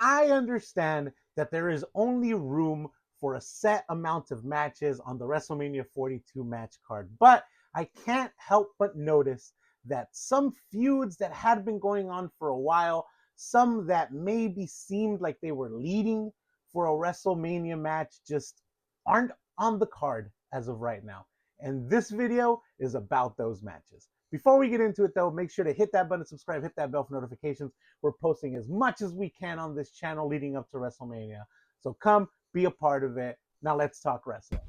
I understand that there is only room for a set amount of matches on the WrestleMania 42 match card, but I can't help but notice that some feuds that had been going on for a while, some that maybe seemed like they were leading for a WrestleMania match, just aren't on the card as of right now. And this video is about those matches. Before we get into it though, make sure to hit that button, subscribe, hit that bell for notifications. We're posting as much as we can on this channel leading up to WrestleMania. So come be a part of it. Now let's talk wrestling.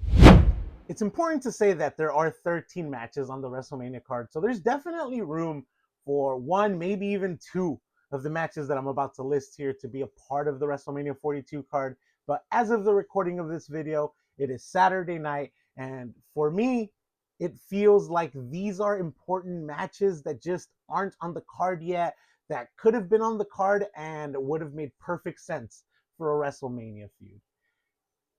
It's important to say that there are 13 matches on the WrestleMania card. So there's definitely room for one, maybe even two of the matches that I'm about to list here to be a part of the WrestleMania 42 card. But as of the recording of this video, it is Saturday night. And for me, it feels like these are important matches that just aren't on the card yet, that could have been on the card and would have made perfect sense for a WrestleMania feud.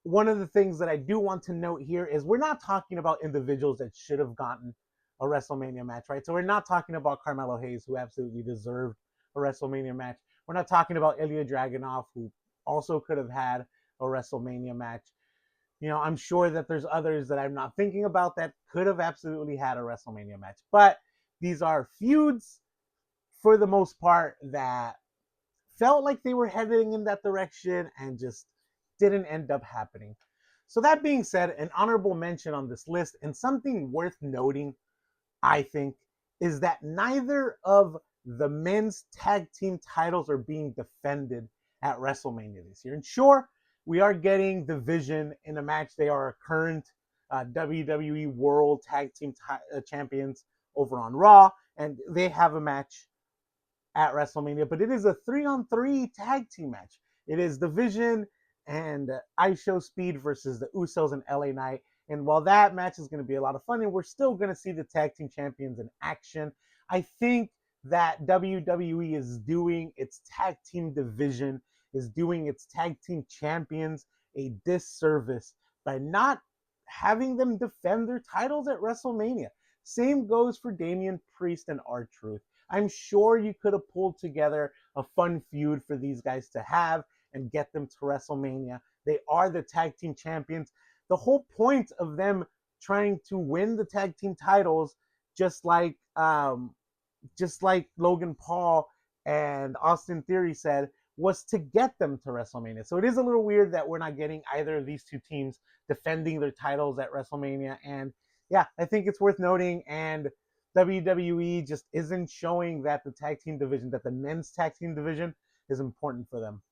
One of the things that I do want to note here is we're not talking about individuals that should have gotten a WrestleMania match, right? So we're not talking about Carmelo Hayes, who absolutely deserved a WrestleMania match. We're not talking about Ilya Dragunov, who also could have had a WrestleMania match. You know, I'm sure that there's others that I'm not thinking about that could have absolutely had a WrestleMania match. But these are feuds, for the most part, that felt like they were heading in that direction and just didn't end up happening. So that being said, an honorable mention on this list, and something worth noting, I think, is that neither of the men's tag team titles are being defended at WrestleMania this year. And sure, we are getting the Vision in a match. They are current WWE World Tag Team Champions over on Raw, and they have a match at WrestleMania, but it is a 3-on-3 tag team match. It is the Vision and IShowSpeed versus the Usos and LA Knight. And while that match is going to be a lot of fun, and we're still going to see the tag team champions in action, I think that WWE is doing its tag team division, is doing its tag team champions a disservice by not having them defend their titles at WrestleMania. Same goes for Damian Priest and R-Truth. I'm sure you could have pulled together a fun feud for these guys to have and get them to WrestleMania. They are the tag team champions. The whole point of them trying to win the tag team titles, just like Logan Paul and Austin Theory said, was to get them to WrestleMania. So it is a little weird that we're not getting either of these two teams defending their titles at WrestleMania. And yeah, I think it's worth noting. And WWE just isn't showing that the tag team division, that the men's tag team division is important for them.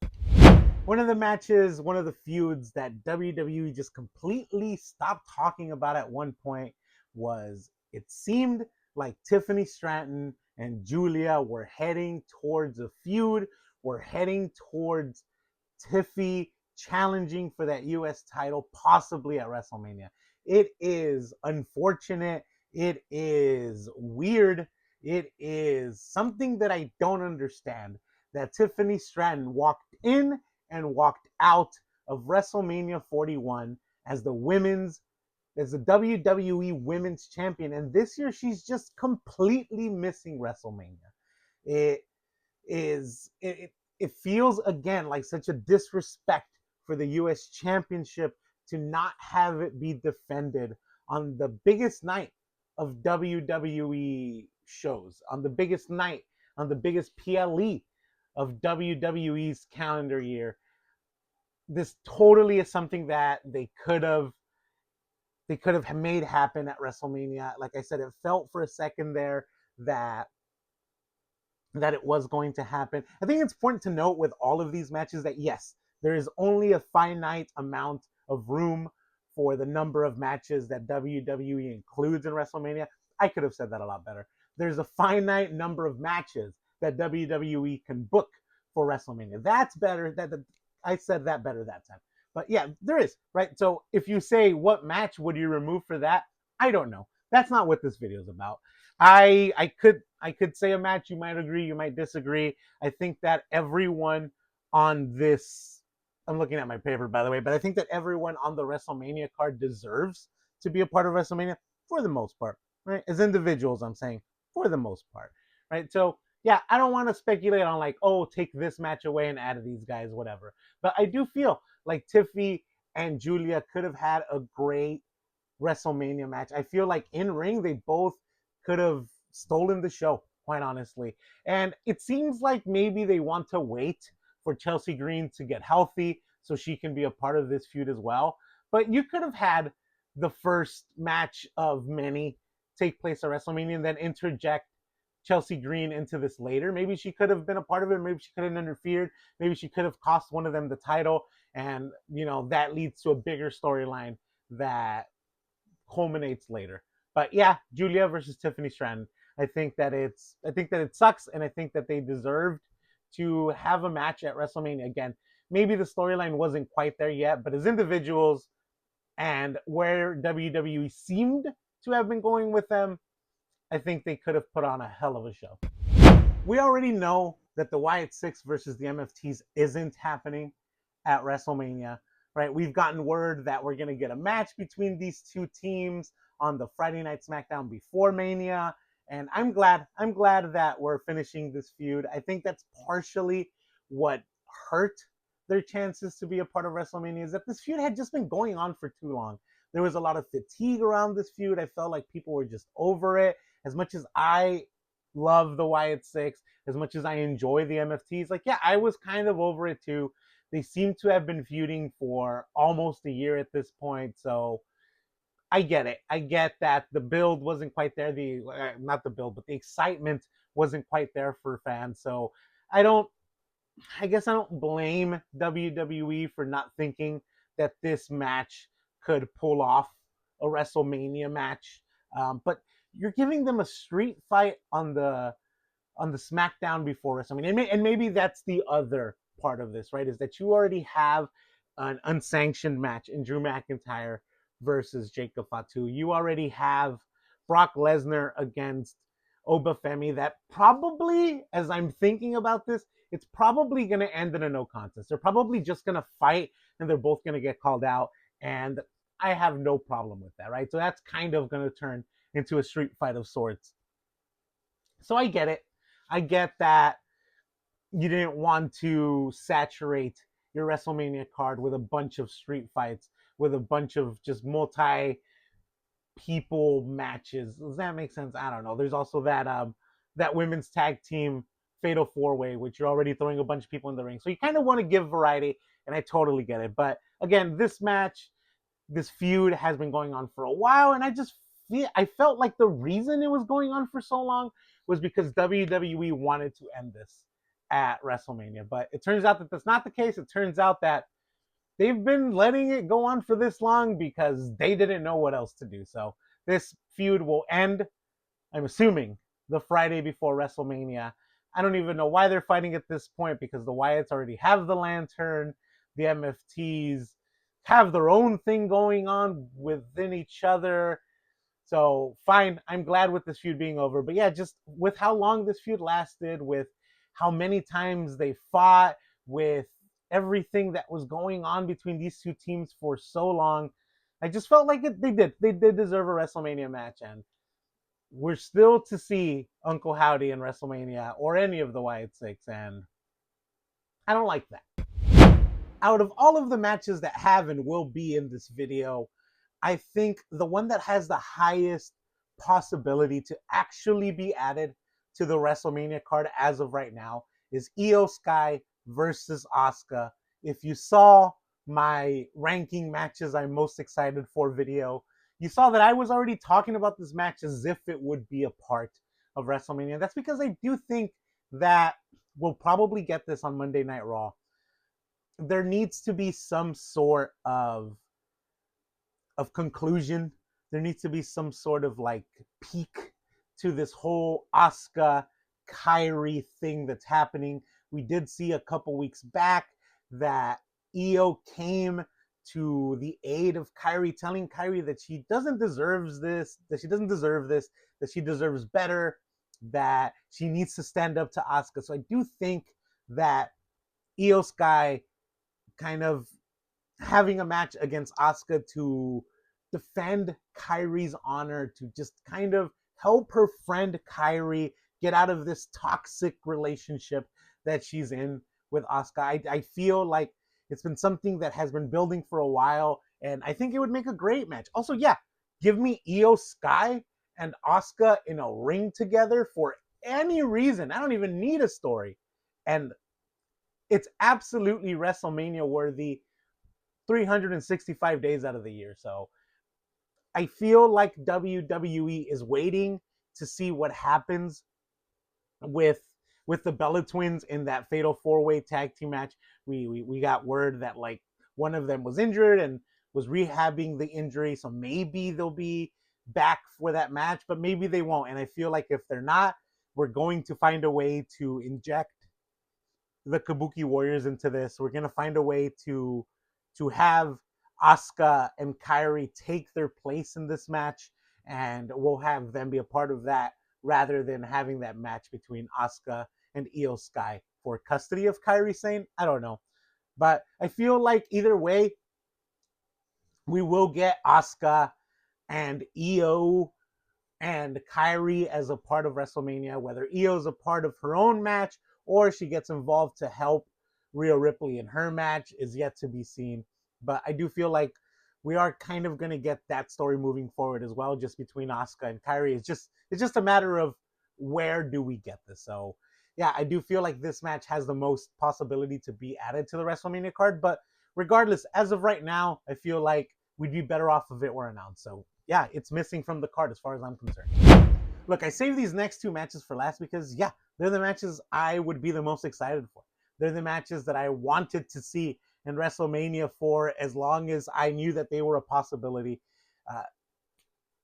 One of the matches, one of the feuds that WWE just completely stopped talking about at one point was, it seemed like Tiffany Stratton and Julia were heading towards a feud. We're heading towards Tiffy challenging for that US title, possibly at WrestleMania. It is unfortunate. It is weird. It is something that I don't understand, that Tiffany Stratton walked in and walked out of WrestleMania 41 as the WWE Women's Champion. And this year she's just completely missing WrestleMania. It it feels again like such a disrespect for the US Championship to not have it be defended on the biggest night of WWE shows, on the biggest night, on the biggest PLE of WWE's calendar year. This totally is something that they could have made happen at WrestleMania. Like I said, it felt for a second there that it was going to happen. I think it's important to note with all of these matches that yes, there is only a finite amount of room for the number of matches that WWE includes in WrestleMania. I could have said that a lot better. There's a finite number of matches that WWE can book for WrestleMania. That's better. I said that better that time. But yeah, there is, right? So if you say what match would you remove for that, I don't know. That's not what this video is about. I could say a match. You might agree, you might disagree. I think that everyone on this, I'm looking at my paper by the way, but I think that everyone on the WrestleMania card deserves to be a part of WrestleMania for the most part, right? As individuals, I'm saying for the most part, right? So yeah, I don't want to speculate on like, oh, take this match away and add these guys, whatever. But I do feel like Tiffy and Julia could have had a great WrestleMania match. I feel like in ring they both could have stolen the show, quite honestly. And it seems like maybe they want to wait for Chelsea Green to get healthy so she can be a part of this feud as well. But you could have had the first match of many take place at WrestleMania and then interject Chelsea Green into this later. Maybe she could have been a part of it. Maybe she could have interfered. Maybe she could have cost one of them the title. And, that leads to a bigger storyline that culminates later. But yeah, Julia versus Tiffany Stratton. I think that it sucks, and I think that they deserved to have a match at WrestleMania again. Maybe the storyline wasn't quite there yet, but as individuals and where WWE seemed to have been going with them, I think they could have put on a hell of a show. We already know that the Wyatt Six versus the MFTs isn't happening at WrestleMania, right? We've gotten word that we're going to get a match between these two teams on the Friday Night SmackDown before Mania. And I'm glad that we're finishing this feud. I think that's partially what hurt their chances to be a part of WrestleMania is that this feud had just been going on for too long. There was a lot of fatigue around this feud. I felt like people were just over it. As much as I love the Wyatt Six, as much as I enjoy the MFTs, like, yeah, I was kind of over it too. They seem to have been feuding for almost a year at this point, so I get it. I get that the build wasn't quite there. The not the build, but the excitement wasn't quite there for fans. So I don't. I guess I don't blame WWE for not thinking that this match could pull off a WrestleMania match. But you're giving them a street fight on the SmackDown before WrestleMania, and maybe that's the other part of this, right? Is that you already have an unsanctioned match in Drew McIntyre versus Jacob Fatu. You already have Brock Lesnar against Obafemi. That probably, as I'm thinking about this, it's probably going to end in a no contest. They're probably just going to fight, and they're both going to get called out. And I have no problem with that, right? So that's kind of going to turn into a street fight of sorts. So I get it. I get that you didn't want to saturate your WrestleMania card with a bunch of street fights, with a bunch of just multi people matches. Does that make sense? I don't know. There's also that women's tag team fatal four way, which you're already throwing a bunch of people in the ring. So you kind of want to give variety, and I totally get it. But again, this feud has been going on for a while, and I felt like the reason it was going on for so long was because WWE wanted to end this at WrestleMania. But it turns out that that's not the case. It turns out that they've been letting it go on for this long because they didn't know what else to do. So this feud will end, I'm assuming, the Friday before WrestleMania. I don't even know why they're fighting at this point because the Wyatts already have the lantern. The MFTs have their own thing going on within each other. So fine, I'm glad with this feud being over. But yeah, just with how long this feud lasted, with how many times they fought, with everything that was going on between these two teams for so long, I just felt like they did deserve a WrestleMania match, and we're still to see Uncle Howdy in WrestleMania or any of the Wyatt Six, and I don't like that. Out of all of the matches that have and will be in this video, I think the one that has the highest possibility to actually be added to the WrestleMania card as of right now is Io Sky versus Asuka. If you saw my ranking matches I'm most excited for video, you saw that I was already talking about this match as if it would be a part of WrestleMania. That's because I do think that we'll probably get this on Monday Night Raw. There needs to be some sort of conclusion. There needs to be some sort of like peak to this whole Asuka Kyrie thing that's happening. We did see a couple weeks back that Io came to the aid of Kyrie, telling Kyrie that she doesn't deserve this, that she deserves better, that she needs to stand up to Asuka. So I do think that Io Sky kind of having a match against Asuka to defend Kyrie's honor, to just kind of help her friend Kyrie get out of this toxic relationship that she's in with Asuka. I feel like it's been something that has been building for a while, and I think it would make a great match. Also, yeah, give me Io Sky and Asuka in a ring together for any reason. I don't even need a story. And it's absolutely WrestleMania worthy 365 days out of the year. So I feel like WWE is waiting to see what happens with the Bella Twins in that Fatal 4-Way tag team match. We got word that like one of them was injured and was rehabbing the injury, so maybe they'll be back for that match, but maybe they won't. And I feel like if they're not, we're going to find a way to inject the Kabuki Warriors into this. We're gonna find a way to have Asuka and Kairi take their place in this match, and we'll have them be a part of that rather than having that match between Asuka and Io Sky for custody of Kairi Sane. I don't know, but I feel like either way, we will get Asuka and Io and Kairi as a part of WrestleMania, whether Io's a part of her own match or she gets involved to help Rhea Ripley in her match is yet to be seen. But I do feel like we are kind of going to get that story moving forward as well, just between Asuka and Kairi. It's just a matter of where do we get this. So yeah, I do feel like this match has the most possibility to be added to the WrestleMania card. But regardless, as of right now, I feel like we'd be better off if it were announced. So yeah, it's missing from the card as far as I'm concerned. Look, I saved these next two matches for last because, yeah, they're the matches I would be the most excited for. They're the matches that I wanted to see in WrestleMania for as long as I knew that they were a possibility. Uh,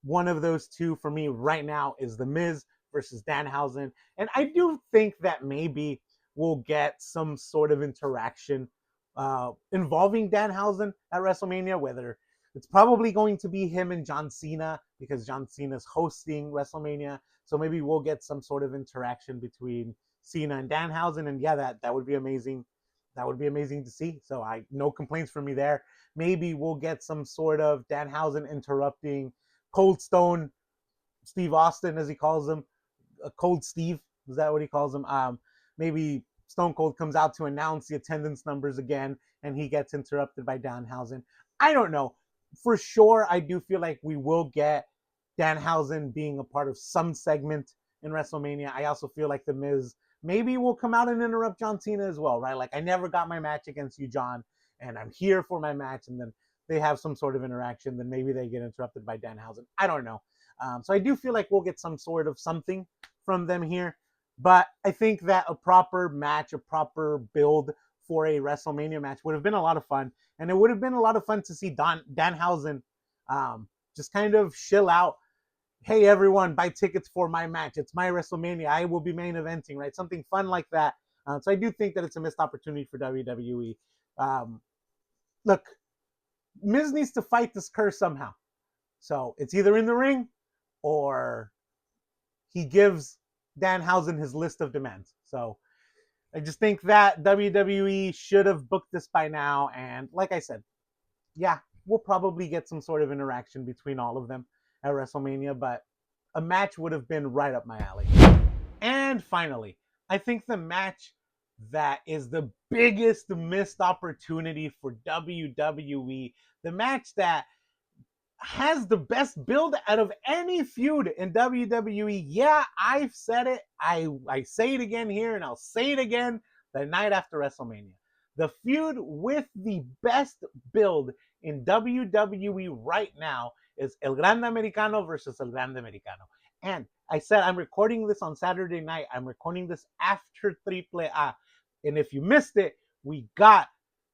One of those two for me right now is The Miz versus Danhausen. And I do think that maybe we'll get some sort of interaction involving Danhausen at WrestleMania, whether it's probably going to be him and John Cena because John Cena's hosting WrestleMania. So maybe we'll get some sort of interaction between Cena and Danhausen. And yeah, that would be amazing. That would be amazing to see. So no complaints from me there. Maybe we'll get some sort of Danhausen interrupting Cold Stone, Steve Austin, as he calls him, Cold Steve. Is that what he calls him? Maybe Stone Cold comes out to announce the attendance numbers again, and he gets interrupted by Danhausen. I don't know. For sure, I do feel like we will get Danhausen being a part of some segment in WrestleMania. I also feel like The Miz maybe will come out and interrupt John Cena as well, right? Like, I never got my match against you, John, and I'm here for my match, and then they have some sort of interaction, then maybe they get interrupted by Danhausen. I don't know. So I do feel like we'll get some sort of something from them here. But I think that a proper match, a proper build for a WrestleMania match would have been a lot of fun. And it would have been a lot of fun to see Danhausen just kind of chill out. Hey, everyone, buy tickets for my match. It's my WrestleMania. I will be main eventing, right? Something fun like that. So I do think that it's a missed opportunity for WWE. Look, Miz needs to fight this curse somehow. So it's either in the ring or he gives Danhausen his list of demands. So I just think that WWE should have booked this by now. And like I said, yeah, we'll probably get some sort of interaction between all of them at WrestleMania, but a match would have been right up my alley. And finally, I think the match that is the biggest missed opportunity for WWE, the match that has the best build out of any feud in WWE. Yeah, I've said it. I say it again here, and I'll say it again the night after WrestleMania. The feud with the best build in WWE right now is El Grande Americano versus El Grande Americano. And I said I'm recording this on Saturday night. I'm recording this after Triple A. And if you missed it, we got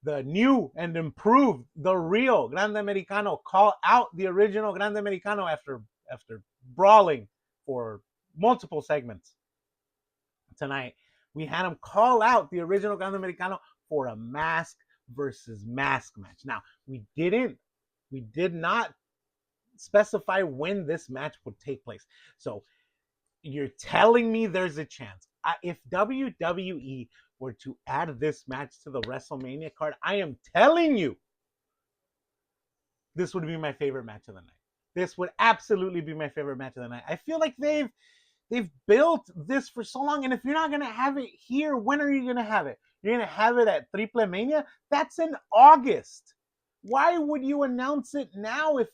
the new and improved, the real Grande Americano call out the original Grande Americano after brawling for multiple segments tonight. We had him call out the original Grande Americano for a mask versus mask match. Now, we did not specify when this match would take place. So you're telling me there's a chance. If WWE were to add this match to the WrestleMania card, I am telling you, this would be my favorite match of the night. This would absolutely be my favorite match of the night. I feel like they've They've built this for so long, and if you're not gonna have it here, when are you gonna have it? You're gonna have it at Triple Mania? That's in August. Why would you announce it now if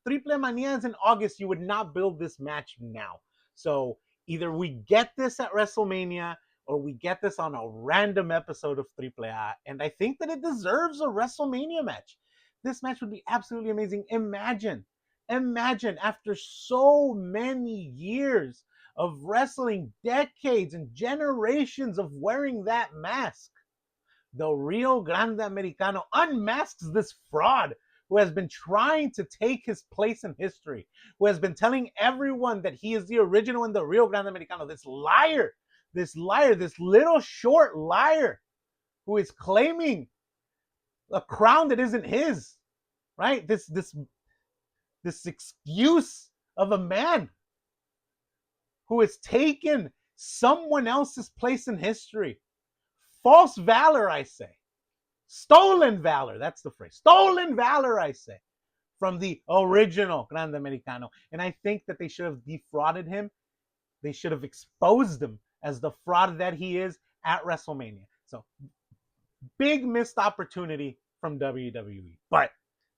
Triple Mania is in August, you would not build this match now. So either we get this at WrestleMania or we get this on a random episode of AAA. And I think that it deserves a WrestleMania match. This match would be absolutely amazing. Imagine after so many years of wrestling, decades and generations of wearing that mask, the Rio Grande Americano unmasks this fraud who has been trying to take his place in history, who has been telling everyone that he is the original in the Rio Grande Americano. This liar, this little short liar who is claiming a crown that isn't his, right? This excuse of a man who has taken someone else's place in history. False valor, I say. Stolen valor, that's the phrase. Stolen valor, I say, from the original Grande Americano. And I think that they should have defrauded him. They should have exposed him as the fraud that he is at WrestleMania. So, big missed opportunity from WWE. But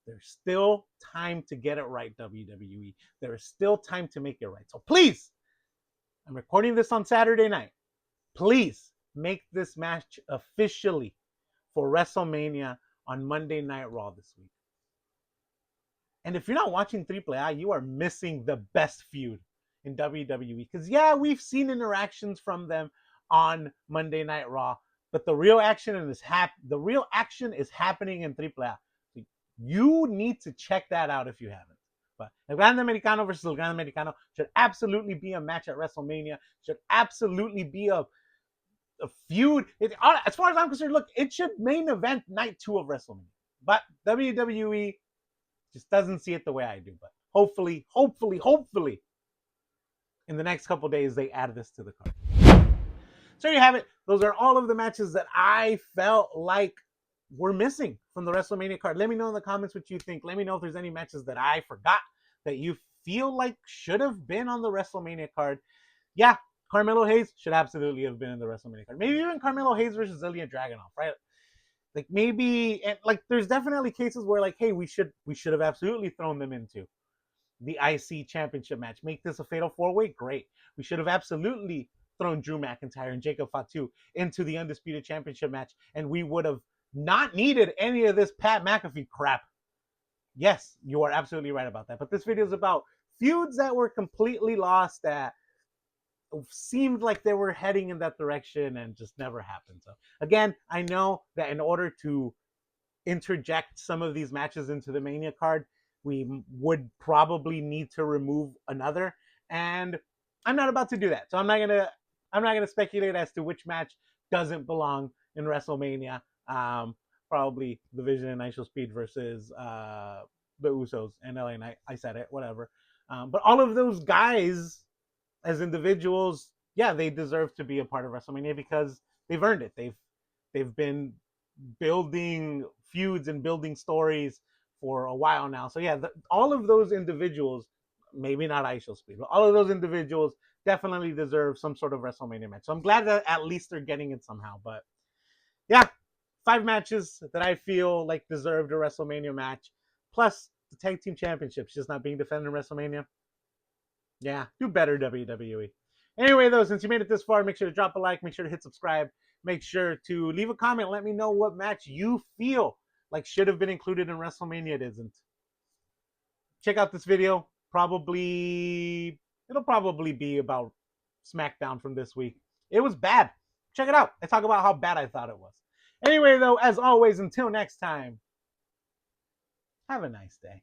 there's still time to get it right, WWE. There is still time to make it right. So please, I'm recording this on Saturday night. Please make this match officially for WrestleMania on Monday Night Raw this week. And if you're not watching AAA, you are missing the best feud in WWE. Because yeah, we've seen interactions from them on Monday Night Raw, but the real action is happening in AAA. So you need to check that out if you haven't. But El Grande Americano versus El Grande Americano should absolutely be a match at WrestleMania. Should absolutely be a feud. As far as I'm concerned, look, it should main event night 2 of WrestleMania. But WWE just doesn't see it the way I do. But hopefully, in the next couple days, they add this to the card. So there you have it. Those are all of the matches that I felt like were missing from the WrestleMania card. Let me know in the comments what you think. Let me know if there's any matches that I forgot that you feel like should have been on the WrestleMania card. Yeah, Carmelo Hayes should absolutely have been in the WrestleMania card. Maybe even Carmelo Hayes versus Ilya Dragunov, right? Like maybe, and like there's definitely cases where like, hey, we should have absolutely thrown them into the IC championship match. Make this a fatal 4-way. Great. We should have absolutely thrown Drew McIntyre and Jacob Fatu into the Undisputed Championship match, and we would have not needed any of this Pat McAfee crap. Yes, you are absolutely right about that. But this video is about feuds that were completely lost, that seemed like they were heading in that direction and just never happened. So again, I know that in order to interject some of these matches into the Mania card, we would probably need to remove another, and I'm not about to do that. So I'm not gonna speculate as to which match doesn't belong in WrestleMania. Probably the Vision and Nitro Speed versus the Usos and LA Knight. I said it, whatever. But all of those guys as individuals, yeah, they deserve to be a part of WrestleMania because they've earned it. They've been building feuds and building stories for a while now. So yeah, all of those individuals, maybe not ISO Speed, but all of those individuals definitely deserve some sort of WrestleMania match. So I'm glad that at least they're getting it somehow. But yeah, 5 matches that I feel like deserved a WrestleMania match, plus the tag team championships just not being defended in WrestleMania. Yeah, do better, WWE. Anyway, though, since you made it this far, make sure to drop a like, make sure to hit subscribe, make sure to leave a comment. Let me know what match you feel like should have been included in WrestleMania. It isn't. Check out this video. It'll probably be about SmackDown from this week. It was bad. Check it out. I talk about how bad I thought it was. Anyway, though, as always, until next time, have a nice day.